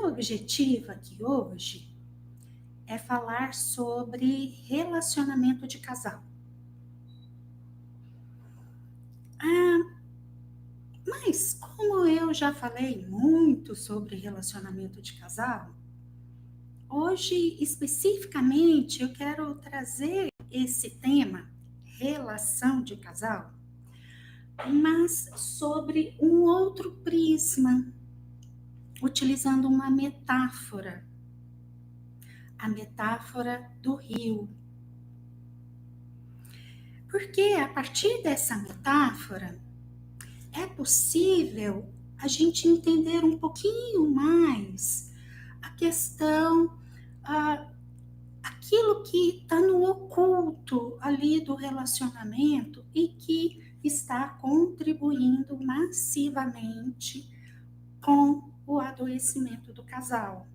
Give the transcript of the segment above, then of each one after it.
meu objetivo aqui hoje é falar sobre relacionamento de casal. Mas como eu já falei muito sobre relacionamento de casal, hoje especificamente eu quero trazer esse tema, relação de casal, mas sobre um outro prisma, utilizando uma metáfora, a metáfora do rio. Porque a partir dessa metáfora é possível a gente entender um pouquinho mais a questão, aquilo que está no oculto ali do relacionamento e que está contribuindo massivamente com o adoecimento do casal.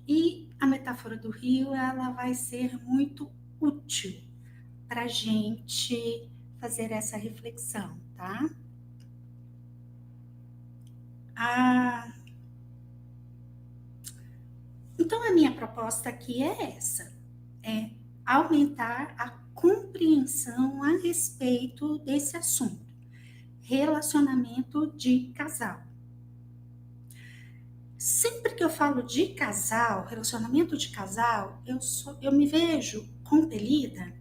E a metáfora do rio, ela vai ser muito útil para a gente fazer essa reflexão, tá? Então, a minha proposta aqui é essa, é aumentar a compreensão a respeito desse assunto, relacionamento de casal. Sempre que eu falo de casal, relacionamento de casal, eu me vejo compelida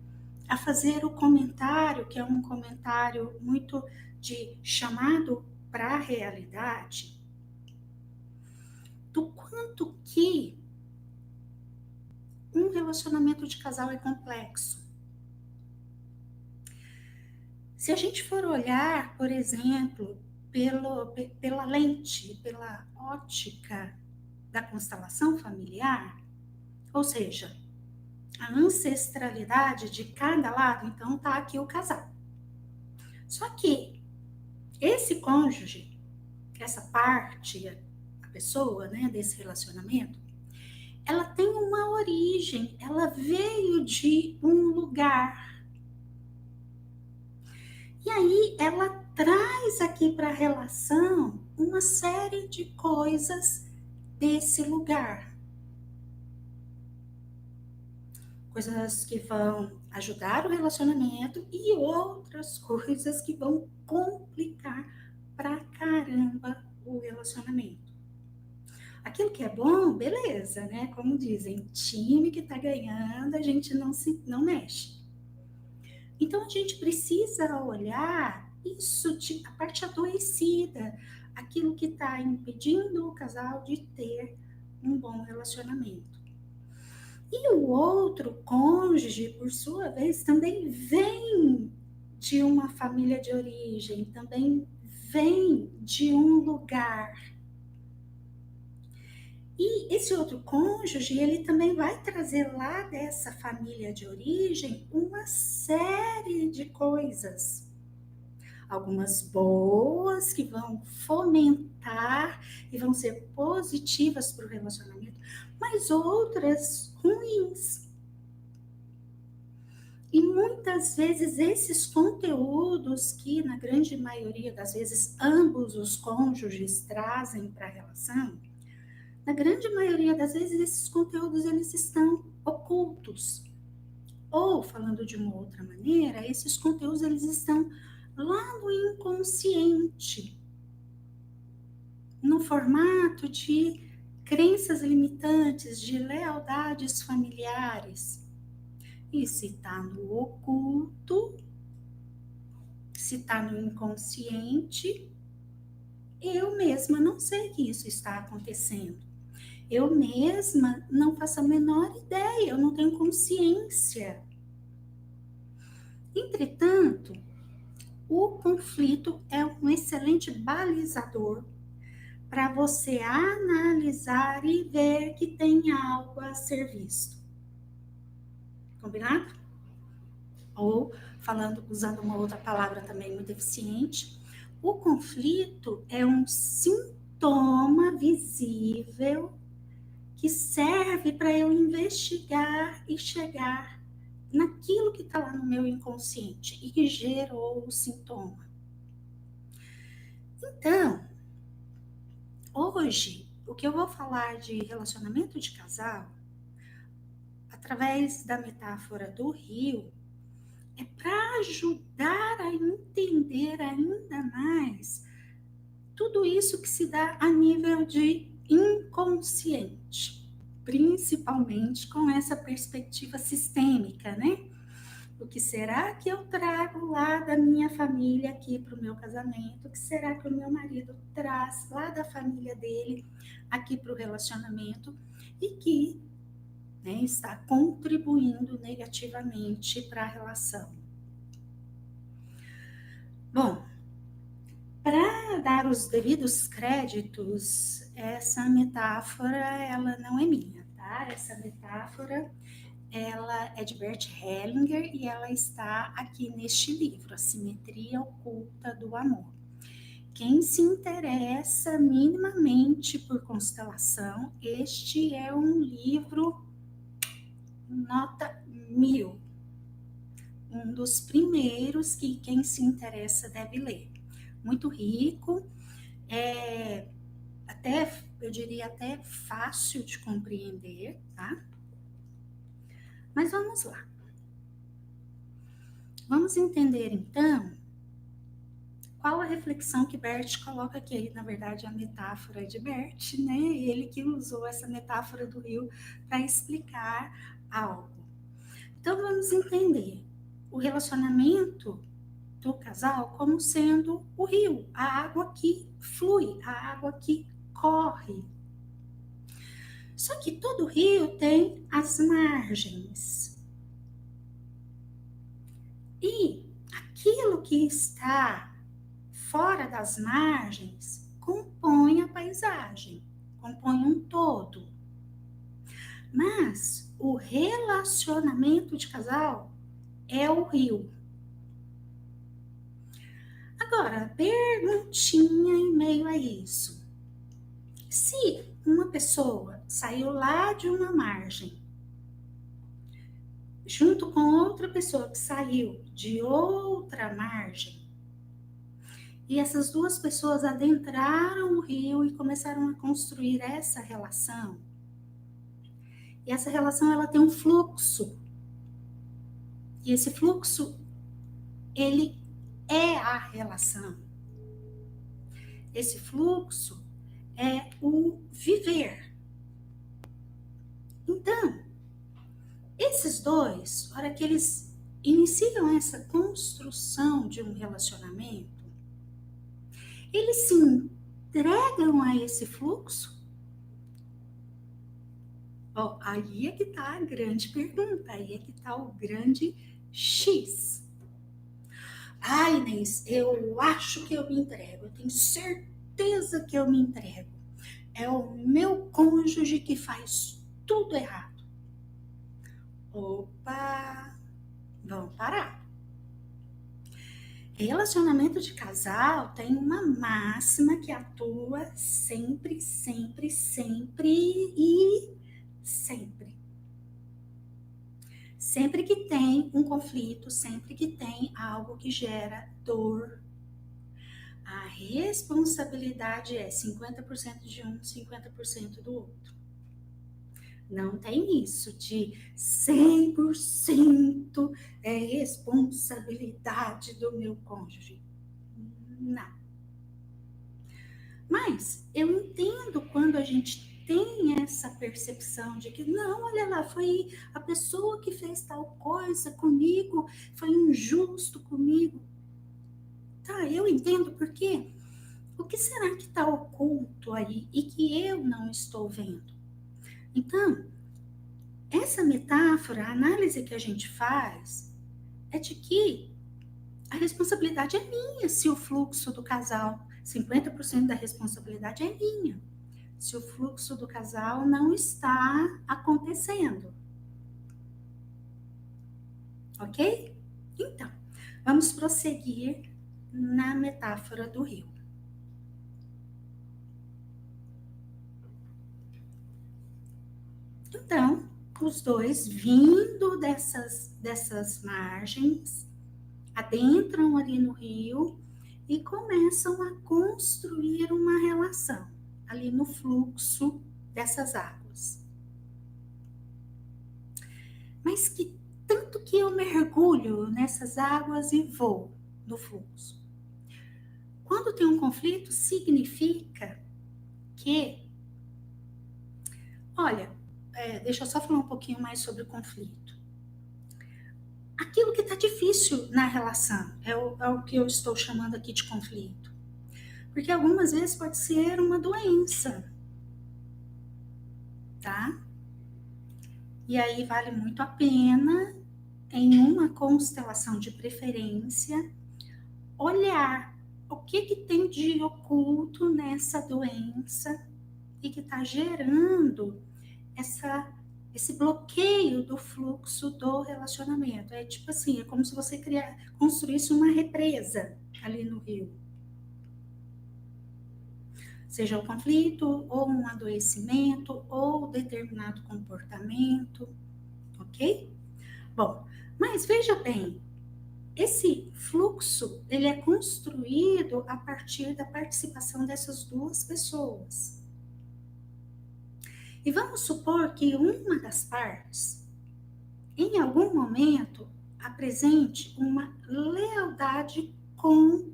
a fazer o comentário, que é um comentário muito de chamado para a realidade, do quanto que um relacionamento de casal é complexo. Se a gente for olhar, por exemplo, pela lente, pela ótica da constelação familiar, ou seja, a ancestralidade de cada lado, então tá aqui o casal. Só que esse cônjuge, essa parte, a pessoa, né, desse relacionamento, ela tem uma origem, ela veio de um lugar. E aí ela traz aqui para a relação uma série de coisas desse lugar. Coisas que vão ajudar o relacionamento e outras coisas que vão complicar pra caramba o relacionamento. Aquilo que é bom, beleza, né? Como dizem, time que tá ganhando, a gente não mexe. Então a gente precisa olhar isso, a parte adoecida, aquilo que está impedindo o casal de ter um bom relacionamento. E o outro cônjuge, por sua vez, também vem de uma família de origem, também vem de um lugar. E esse outro cônjuge, ele também vai trazer lá dessa família de origem uma série de coisas. Algumas boas que vão fomentar e vão ser positivas para o relacionamento, mas outras ruins. E muitas vezes esses conteúdos que, na grande maioria das vezes, ambos os cônjuges trazem para a relação, na grande maioria das vezes, esses conteúdos eles estão ocultos. Ou, falando de uma outra maneira, esses conteúdos eles estão lá no inconsciente, no formato de crenças limitantes, de lealdades familiares. E se está no oculto, se está no inconsciente, eu mesma não sei que isso está acontecendo. Eu mesma não faço a menor ideia, eu não tenho consciência. Entretanto, o conflito é um excelente balizador para você analisar e ver que tem algo a ser visto. Combinado? Ou, usando uma outra palavra também muito eficiente, o conflito é um sintoma visível que serve para eu investigar e chegar naquilo que está lá no meu inconsciente e que gerou o sintoma. Então, hoje, o que eu vou falar de relacionamento de casal, através da metáfora do rio, é para ajudar a entender ainda mais tudo isso que se dá a nível de inconsciente, principalmente com essa perspectiva sistêmica, né? O que será que eu trago lá da minha família aqui para o meu casamento? O que será que o meu marido traz lá da família dele aqui para o relacionamento? E que, né, está contribuindo negativamente para a relação. Bom, para dar os devidos créditos, essa metáfora, ela não é minha, tá? Essa metáfora, ela é de Bert Hellinger e ela está aqui neste livro, A Simetria Oculta do Amor. Quem se interessa minimamente por constelação, este é um livro nota 1000, um dos primeiros que quem se interessa deve ler. Muito rico, eu diria até fácil de compreender, tá? Mas vamos lá. Vamos entender então qual a reflexão que Bert coloca aqui. Na verdade, a metáfora é de Bert, né? Ele que usou essa metáfora do rio para explicar algo. Então vamos entender o relacionamento do casal como sendo o rio, a água que flui, a água que corre. Só que todo rio tem as margens. E aquilo que está fora das margens compõe a paisagem, compõe um todo. Mas o relacionamento de casal é o rio. Agora, perguntinha em meio a isso. Se uma pessoa saiu lá de uma margem, junto com outra pessoa que saiu de outra margem, e essas duas pessoas adentraram o rio e começaram a construir essa relação, e essa relação ela tem um fluxo, e esse fluxo, ele é a relação. Esse fluxo é o viver. Então, esses dois, na hora que eles iniciam essa construção de um relacionamento, eles se entregam a esse fluxo? Bom, aí é que está a grande pergunta, aí é que está o grande X. Ai, Inês, eu acho que eu me entrego, eu tenho certeza que eu me entrego. É o meu cônjuge que faz tudo errado. Opa, vamos parar. Relacionamento de casal tem uma máxima que atua sempre, sempre, sempre e sempre. Sempre que tem um conflito, sempre que tem algo que gera dor, a responsabilidade é 50% de um, 50% do outro. Não tem isso de 100% é responsabilidade do meu cônjuge. Não. Mas eu entendo quando a gente tem essa percepção de que não, olha lá, foi a pessoa que fez tal coisa comigo, foi injusto comigo. Tá, eu entendo porque o que será que está oculto aí e que eu não estou vendo? Então, essa metáfora, a análise que a gente faz é de que a responsabilidade é minha se o fluxo do casal, 50% da responsabilidade é minha, se o fluxo do casal não está acontecendo. Ok? Então, vamos prosseguir na metáfora do rio. Então, os dois vindo dessas margens, adentram ali no rio e começam a construir uma relação. ali no fluxo dessas águas. Mas que tanto que eu mergulho nessas águas e vou no fluxo. Quando tem um conflito, significa que, olha, deixa eu só falar um pouquinho mais sobre o conflito. Aquilo que está difícil na relação é o que eu estou chamando aqui de conflito. Porque algumas vezes pode ser uma doença, tá? E aí vale muito a pena, em uma constelação de preferência, olhar o que tem de oculto nessa doença e que está gerando esse bloqueio do fluxo do relacionamento. É tipo assim, é como se você construísse uma represa ali no rio. Seja o conflito, ou um adoecimento, ou determinado comportamento, ok? Bom, mas veja bem, esse fluxo, ele é construído a partir da participação dessas duas pessoas. E vamos supor que uma das partes, em algum momento, apresente uma lealdade com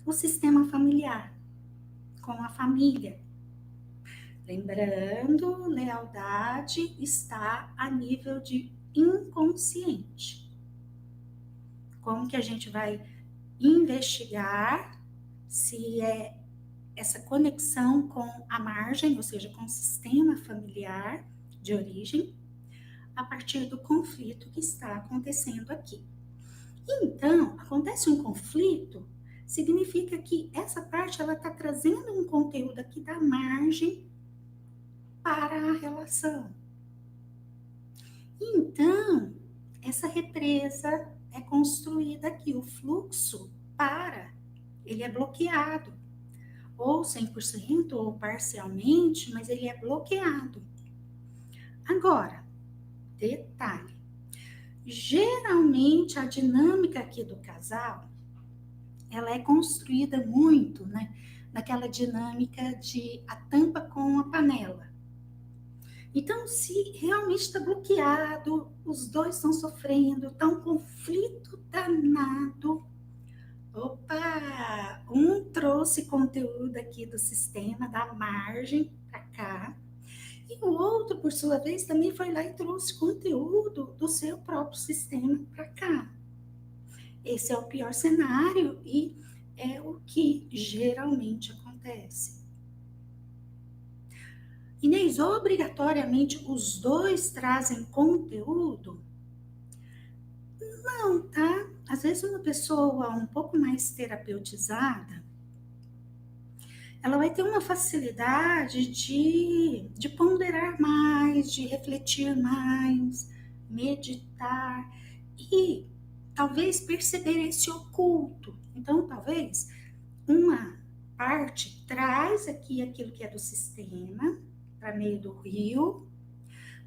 o sistema familiar, com a família. Lembrando, lealdade está a nível de inconsciente. Como que a gente vai investigar se é essa conexão com a margem, ou seja, com o sistema familiar de origem, a partir do conflito que está acontecendo aqui. Então, acontece um conflito, significa que essa parte ela está trazendo um conteúdo aqui da margem para a relação. Então, essa represa é construída aqui, o fluxo ele é bloqueado, ou 100% ou parcialmente, mas ele é bloqueado. Agora, detalhe, geralmente a dinâmica aqui do casal, ela é construída muito, né, naquela dinâmica de a tampa com a panela. Então, se realmente está bloqueado, os dois estão sofrendo, está um conflito danado. Opa! Um trouxe conteúdo aqui do sistema, da margem para cá, e o outro, por sua vez, também foi lá e trouxe conteúdo do seu próprio sistema para cá. Esse é o pior cenário e é o que geralmente acontece. Inês, obrigatoriamente os dois trazem conteúdo? Não, tá? Às vezes uma pessoa um pouco mais terapeutizada, ela vai ter uma facilidade de ponderar mais, de refletir mais, meditar e talvez perceber esse oculto. Então, talvez uma parte traz aqui aquilo que é do sistema, para meio do rio,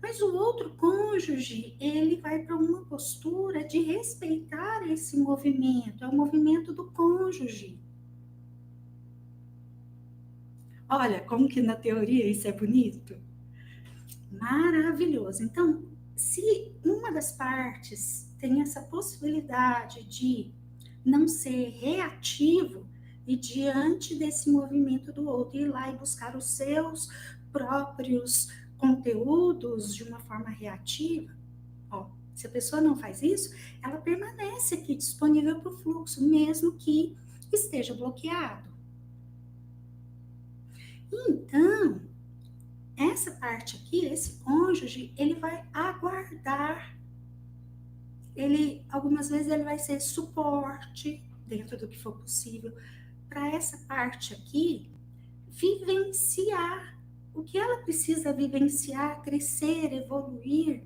mas o outro cônjuge, ele vai para uma postura de respeitar esse movimento, é o movimento do cônjuge. Olha, como que na teoria isso é bonito? Maravilhoso. Então, se uma das partes tem essa possibilidade de não ser reativo e diante desse movimento do outro, ir lá e buscar os seus próprios conteúdos de uma forma reativa, se a pessoa não faz isso, ela permanece aqui disponível para o fluxo, mesmo que esteja bloqueado. Então, essa parte aqui, esse cônjuge, ele vai aguardar. Algumas vezes ele vai ser suporte, dentro do que for possível, para essa parte aqui vivenciar o que ela precisa vivenciar, crescer, evoluir,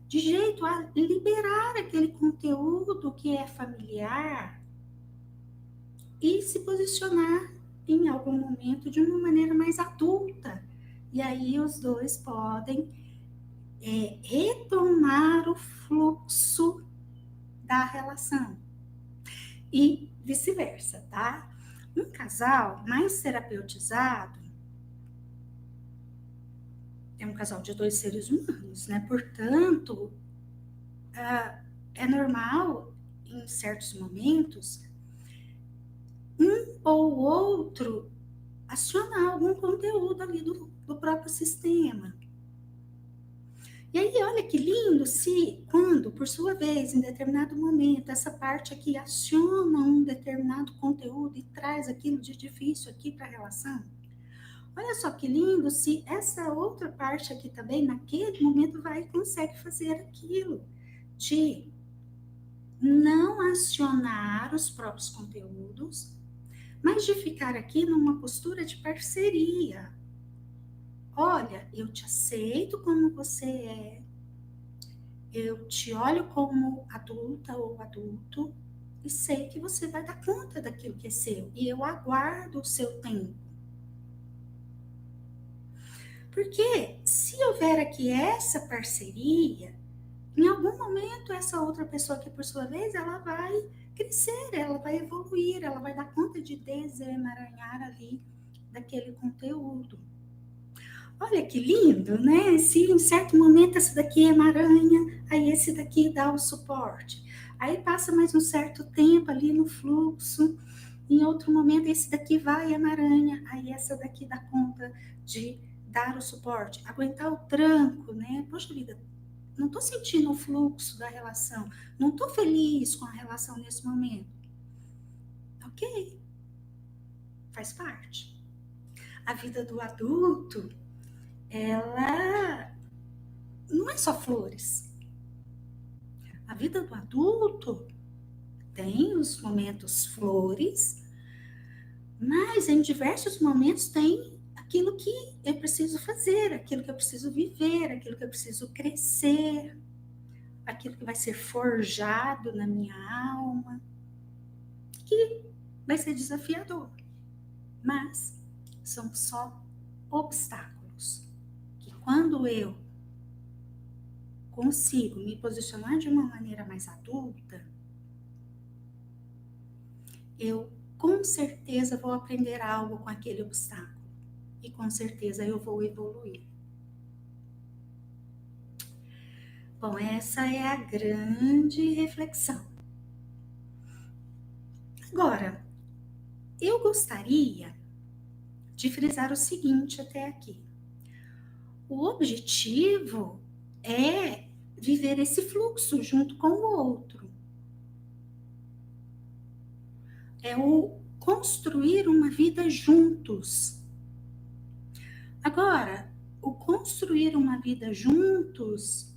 de jeito a liberar aquele conteúdo que é familiar e se posicionar em algum momento de uma maneira mais adulta. E aí os dois podem retomar o fluxo da relação. E vice-versa, tá? Um casal mais terapeutizado, é um casal de 2 seres humanos, né? Portanto, é normal, em certos momentos, um ou outro acionar algum conteúdo ali do próprio sistema. E aí, olha que lindo se, quando, por sua vez, em determinado momento, essa parte aqui aciona um determinado conteúdo e traz aquilo de difícil aqui para a relação. Olha só que lindo se essa outra parte aqui também, naquele momento, vai e consegue fazer aquilo, de não acionar os próprios conteúdos, mas de ficar aqui numa postura de parceria. Olha, eu te aceito como você é, eu te olho como adulta ou adulto e sei que você vai dar conta daquilo que é seu e eu aguardo o seu tempo. Porque se houver aqui essa parceria, em algum momento essa outra pessoa que por sua vez ela vai crescer, ela vai evoluir, ela vai dar conta de desemaranhar ali daquele conteúdo. Olha que lindo, né? Se em certo momento esse daqui emaranha, aí esse daqui dá o suporte. Aí passa mais um certo tempo ali no fluxo, em outro momento esse daqui vai e emaranha, aí essa daqui dá conta de dar o suporte, aguentar o tranco, né? Poxa vida, não estou sentindo o fluxo da relação, não estou feliz com a relação nesse momento. Ok, faz parte. A vida do adulto, ela não é só flores. A vida do adulto tem os momentos flores, mas em diversos momentos tem aquilo que eu preciso fazer, aquilo que eu preciso viver, aquilo que eu preciso crescer, aquilo que vai ser forjado na minha alma, que vai ser desafiador. Mas são só obstáculos que quando eu consigo me posicionar de uma maneira mais adulta, eu com certeza vou aprender algo com aquele obstáculo e com certeza eu vou evoluir. Bom, essa é a grande reflexão. Agora, eu gostaria de frisar o seguinte até aqui. O objetivo é viver esse fluxo junto com o outro. É o construir uma vida juntos. Agora, o construir uma vida juntos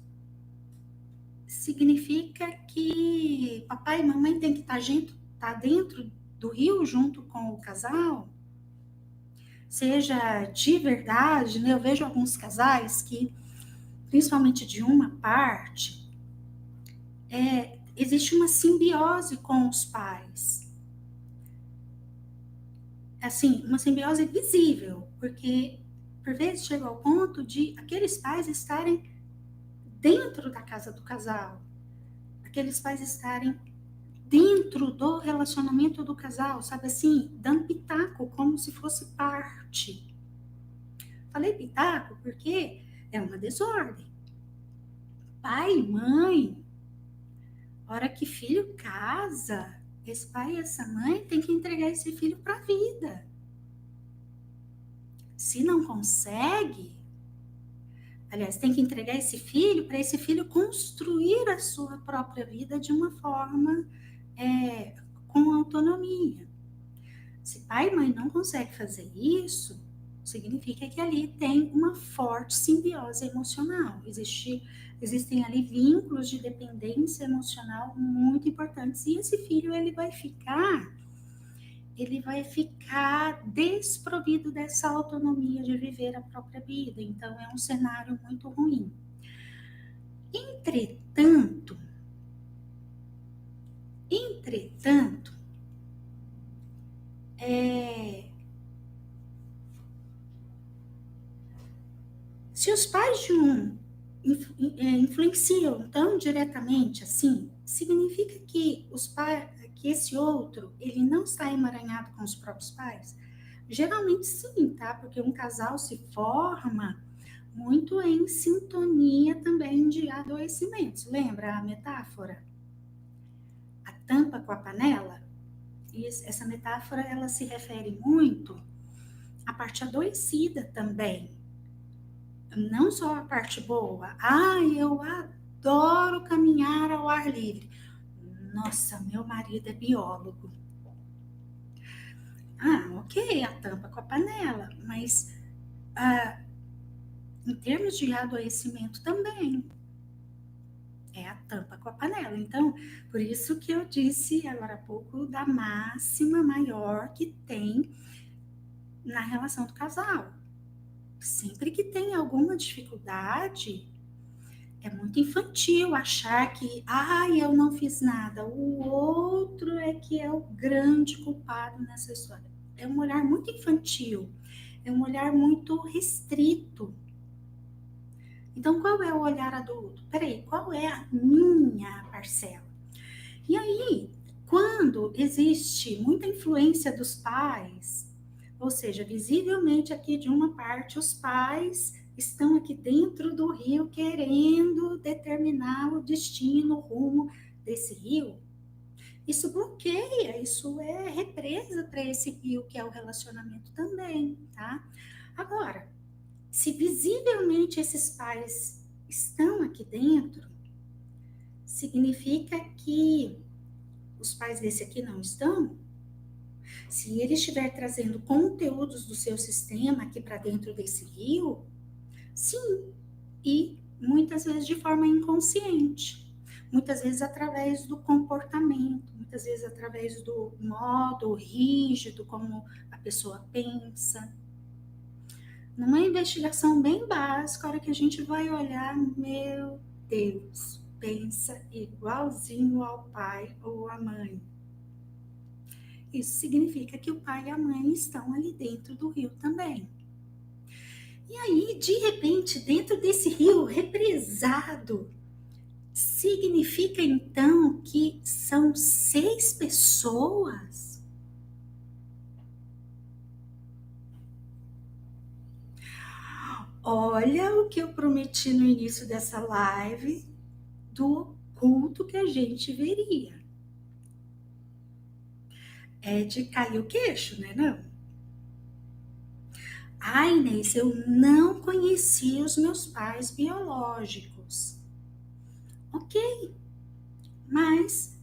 significa que papai e mamãe têm que estar dentro do rio junto com o casal? Seja de verdade, né? Eu vejo alguns casais que, principalmente de uma parte, existe uma simbiose com os pais. Assim, uma simbiose visível, porque por vezes chega ao ponto de aqueles pais estarem dentro da casa do casal, aqueles pais estarem dentro do relacionamento do casal, sabe assim, dando pitaco, como se fosse parte. Falei pitaco porque é uma desordem. Pai e mãe, hora que filho casa, esse pai e essa mãe tem que entregar esse filho para a vida. Se não consegue, aliás, tem que entregar esse filho para esse filho construir a sua própria vida de uma forma com autonomia. Se pai e mãe não conseguem fazer isso, significa que ali tem uma forte simbiose emocional. Existem ali vínculos de dependência emocional muito importantes. E esse filho, ele vai ficar desprovido dessa autonomia de viver a própria vida. Então, é um cenário muito ruim. Entretanto, se os pais de um influenciam tão diretamente assim, significa que que esse outro, ele não está emaranhado com os próprios pais? Geralmente sim, tá? Porque um casal se forma muito em sintonia também de adoecimentos. Lembra a metáfora? A tampa com a panela? Essa metáfora, ela se refere muito à parte adoecida também. Não só a parte boa. Eu adoro caminhar ao ar livre. Nossa, meu marido é biólogo. Ok, a tampa com a panela, mas em termos de adoecimento também é a tampa com a panela. Então, por isso que eu disse agora há pouco da máxima maior que tem na relação do casal. Sempre que tem alguma dificuldade, é muito infantil achar que, eu não fiz nada, o outro é que é o grande culpado nessa história. É um olhar muito infantil, é um olhar muito restrito. Então, qual é o olhar adulto? Peraí, qual é a minha parcela? E aí, quando existe muita influência dos pais, ou seja, visivelmente aqui de uma parte, os pais estão aqui dentro do rio querendo determinar o destino, o rumo desse rio. Isso bloqueia, isso é represa para esse rio que é o relacionamento também, tá? Agora, se visivelmente esses pais estão aqui dentro, significa que os pais desse aqui não estão? Se ele estiver trazendo conteúdos do seu sistema aqui para dentro desse rio, sim, e muitas vezes de forma inconsciente, muitas vezes através do comportamento, muitas vezes através do modo rígido como a pessoa pensa. Numa investigação bem básica, a hora que a gente vai olhar, meu Deus, pensa igualzinho ao pai ou à mãe. Isso significa que o pai e a mãe estão ali dentro do rio também. E aí, de repente, dentro desse rio represado, significa então que são 6 pessoas? Olha o que eu prometi no início dessa live do culto que a gente veria. É de cair o queixo, né? Não? Inês, eu não conhecia os meus pais biológicos. Ok, mas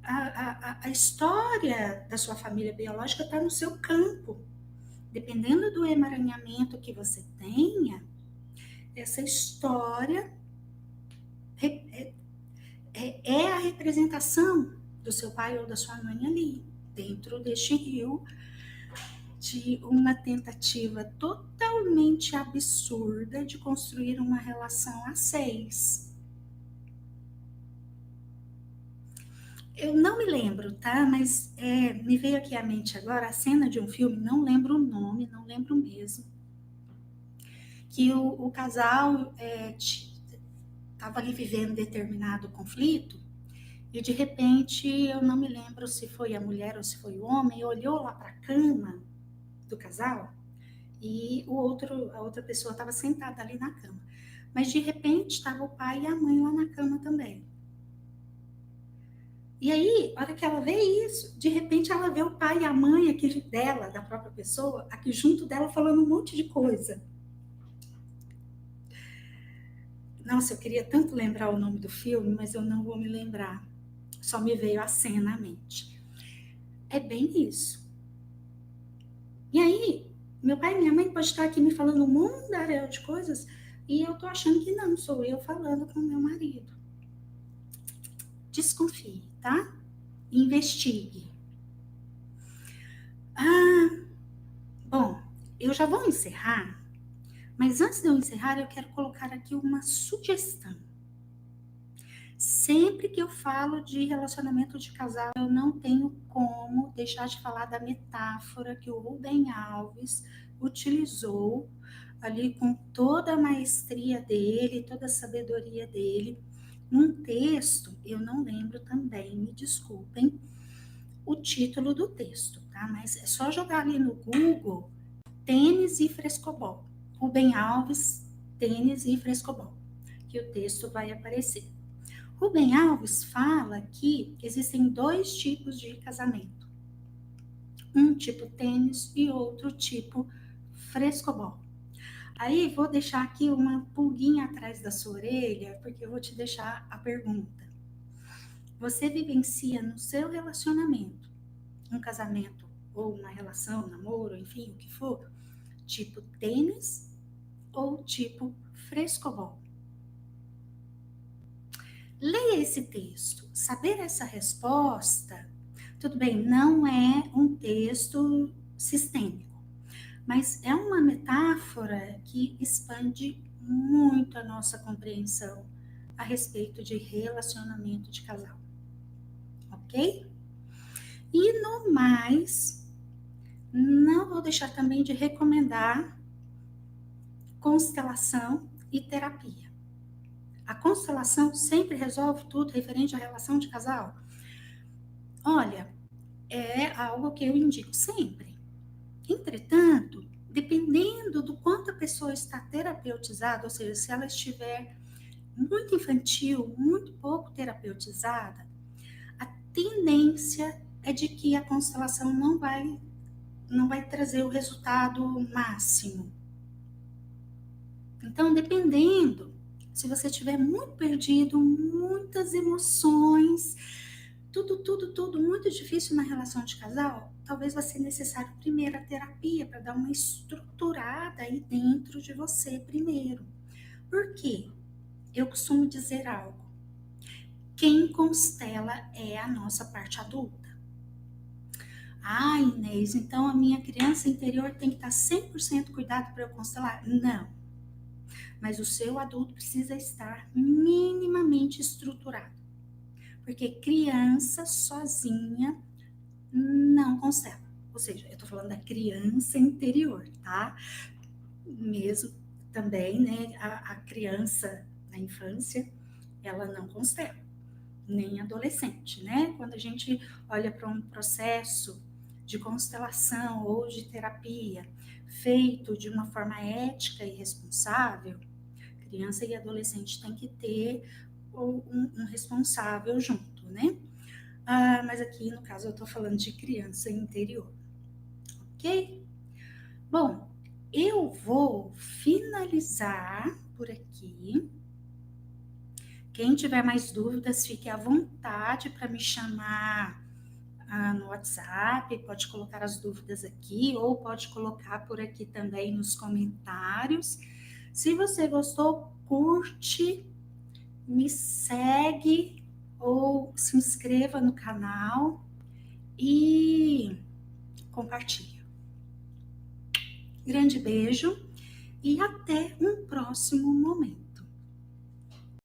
a história da sua família biológica está no seu campo. Dependendo do emaranhamento que você tenha, essa história é a representação do seu pai ou da sua mãe ali, dentro deste rio, de uma tentativa totalmente absurda de construir uma relação a 6. Eu não me lembro, tá? Mas me veio aqui à mente agora a cena de um filme, não lembro o nome, não lembro mesmo, que o casal estava ali vivendo determinado conflito e de repente, eu não me lembro se foi a mulher ou se foi o homem, olhou lá para a cama do casal e a outra pessoa estava sentada ali na cama. Mas de repente estava o pai e a mãe lá na cama também. E aí, a hora que ela vê isso, de repente ela vê o pai e a mãe aqui dela, da própria pessoa, aqui junto dela falando um monte de coisa. Nossa, eu queria tanto lembrar o nome do filme, mas eu não vou me lembrar. Só me veio a cena à mente. É bem isso. E aí, meu pai e minha mãe pode estar aqui me falando um mundaréu de coisas e eu tô achando que não, sou eu falando com o meu marido. Desconfie, tá? Investigue. Bom, eu já vou encerrar, mas antes de eu encerrar, eu quero colocar aqui uma sugestão. Sempre que eu falo de relacionamento de casal, eu não tenho como deixar de falar da metáfora que o Rubem Alves utilizou ali com toda a maestria dele, toda a sabedoria dele, num texto, eu não lembro também, me desculpem, o título do texto, tá? Mas é só jogar ali no Google, tênis e frescobol. Rubem Alves, tênis e frescobol, que o texto vai aparecer. Rubem Alves fala que existem 2 tipos de casamento. Um tipo tênis e outro tipo frescobol. Aí vou deixar aqui uma pulguinha atrás da sua orelha, porque eu vou te deixar a pergunta. Você vivencia no seu relacionamento, um casamento ou uma relação, namoro, enfim, o que for, tipo tênis ou tipo frescobol? Leia esse texto. Saber essa resposta, tudo bem, não é um texto sistêmico, mas é uma metáfora que expande muito a nossa compreensão a respeito de relacionamento de casal, ok? E no mais, não vou deixar também de recomendar constelação e terapia. A constelação sempre resolve tudo referente à relação de casal? Olha, é algo que eu indico sempre. Entretanto, dependendo do quanto a pessoa está terapeutizada, ou seja, se ela estiver muito infantil, muito pouco terapeutizada, a tendência é de que a constelação não vai trazer o resultado máximo. Então, dependendo, se você estiver muito perdido, muitas emoções, tudo muito difícil na relação de casal, talvez vai ser necessário primeiro a terapia para dar uma estruturada aí dentro de você primeiro. Por quê? Eu costumo dizer algo. Quem constela é a nossa parte adulta. Ah, Inês, então a minha criança interior tem que estar 100% cuidado para eu constelar? Não. Mas o seu adulto precisa estar minimamente estruturado. Porque criança sozinha não constela. Ou seja, eu tô falando da criança interior, tá? Mesmo também, né, a criança na infância, ela não constela, nem adolescente, né? Quando a gente olha para um processo de constelação ou de terapia feito de uma forma ética e responsável, criança e adolescente tem que ter um responsável junto, né? Mas aqui, no caso, eu tô falando de criança interior, ok? Bom, eu vou finalizar por aqui. Quem tiver mais dúvidas, fique à vontade para me chamar no WhatsApp, pode colocar as dúvidas aqui, ou pode colocar por aqui também nos comentários. Se você gostou, curte, me segue ou se inscreva no canal e compartilha. Grande beijo e até um próximo momento.